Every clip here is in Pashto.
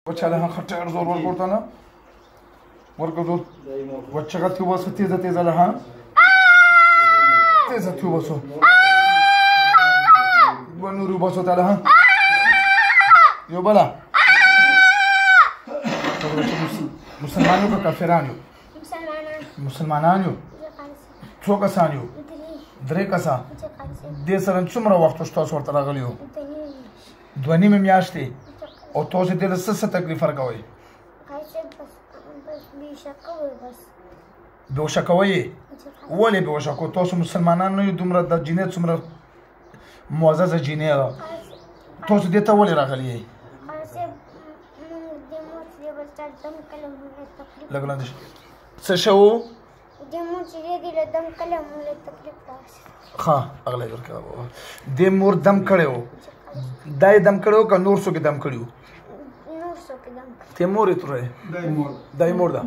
بچه‌ها خطر زور ورکوتانا ورکوت بچه‌ها تو واسه تیزه تیزه لها تیزه تو واسه ونورو واسه تلها یو بلا مسلمانو کا کافرانو مسلمانانو څو کسانو درې کسا دې سره څومره وخت تاسو ورته راغلیو 2 میاشتې او تاسو دې څه تکلیف ورکوي بهوشه کوي ولې بهوشه کوي تاسو مسلمانان نه یو دومره د جنې څومره معززه جنې ده تاسو دې ته ولې راغلی لږ لاندې څه شو ښه اغلی ورکوه دې مور دم کړی و دا یې دم کړی و که نور څوک یې دم کړي و ته مور یې تروی دا یې مور ده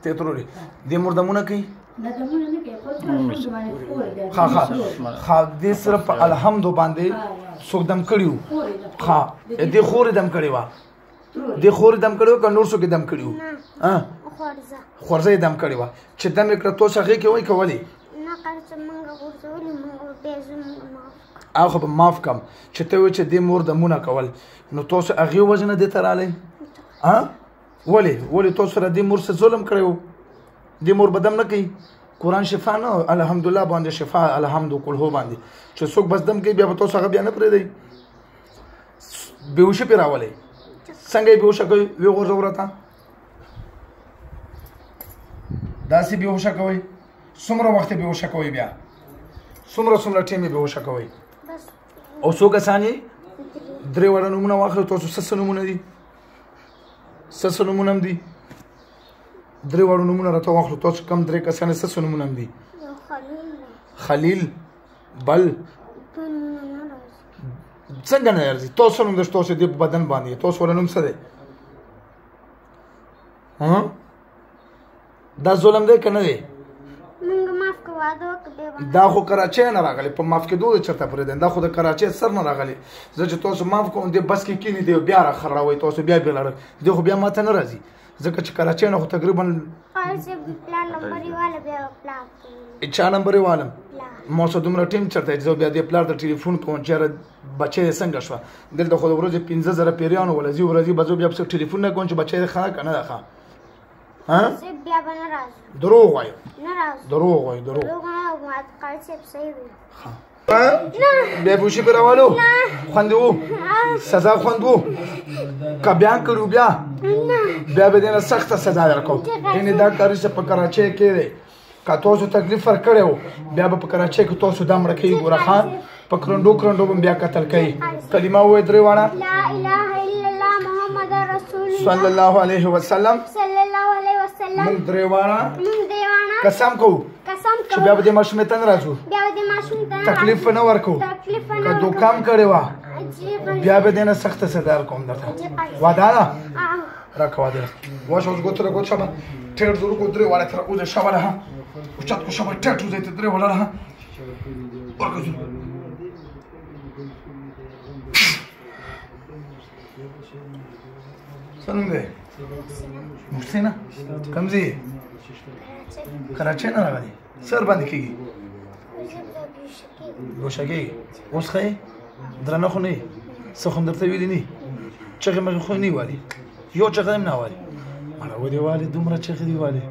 ته یې ترورې دې مور دمونه کوي ښه ښه ښه دې صرف په الحمدو باندې څوک دم کړي و ښه دې خور یې دم کړې وه دې خور یې دم کړی و که نور څوک یې دم کړي و خورزه یې دم کړې وه چې دم یې کړه تاسو هغې کې وایي که ولې هغه خو به معاف کړم چې ته وایې چې دې مور دمونه کول نو تاسو هغې وجه نه دې ته رالی ولې تاسو سره دې مور څه ظلم کړی و دې مور به دم نه کوي قرآن شفا نه الحمدلله باندې شفا الحمد کلهو باندې چې څوک بس دم کوي بیا به تاسو هغه بیا نه پرېږدئ بېهوشي پرې راولئ څنګه یې بېهوشه کوئ ویې غورځوو راته داسې بېهوشه کوئ څومره وخت یې بېهوشه کوئ بیا څومره ټیم یې بېهوشه کوئ او څو کسان یې 3 واړه نومونه واخلئ تاسو څه نومونه دي څه نومونه هم دي 3 واړه نومونه راته واخلو تاسو کم 3 کسان یې څه نومونه هم دي خلیل بل څنګه نه راځي تاسو نوم د تاسو د بدن باندې تاسو ول نوم څه دی دا ظلم دی که نه دی دا خو کراچۍ نه راغلی په معاف کېدو د چېرته پورې دی دا خو د کراچۍ سر نه راغلی زه چې تاسو معاف کوم دې بس کې کښېني دی بیا راخراوئ تاسو بیا لړک دی خو بیا ماته نه راځي ځکه چې کراچۍ نه خو تقریبا چا نمبر یې والم ما سره دومره ټیم چېرته زه بیا دې پلار ته ټلیفون کوم چېرې بچی یې څنګه شوه دلته خو د ورځې 15,000 پیریانو ولځي ورځي به زه بیا پسې ټلیفون نه کوم چې بچی یې ښه که نه ده ښه دروغ وایو بیا بوشي پرې راولو خوند و سزا خوند و که بیان کړو بیا به دې نه سخته سزا درکوم یعنې دا کار چې په کراچۍ کې دی که تاسو تکلیف ورکړی و بیا به په کراچۍ کې تاسو دا مړه کوي ګوره ښه په کرنډو به بیا قتل کوي کلمه ووایئ 3 واړه صلی الله علیه وسلم مونږ 3 واړه قسم کوو چې بیا به دې ماشومې ته نه راځو تکلیف به نه ورکوو که دوکام کړې وه بیا به دې نه سخته سزا درکوم درته وعده ده راکړه وعده واشه اوس ګوتره ګوت شبه ټیټ زورو کو 3 واړه تر اوسه شبه له اوچت کو شبه ټیټ وځئ ته 3 واړه له ورکړه څه نوم دی محسنه کوم ځای کراچۍ نه راغلی سر باندې کېږي بېهوشه کېږي اوس ښه یې درنه خو نه یې څه خو هم درته ویلي نه چغې مغې خو نه یې والي یو چغه هم نه والي مړه ودې والي دومره چغې دې والي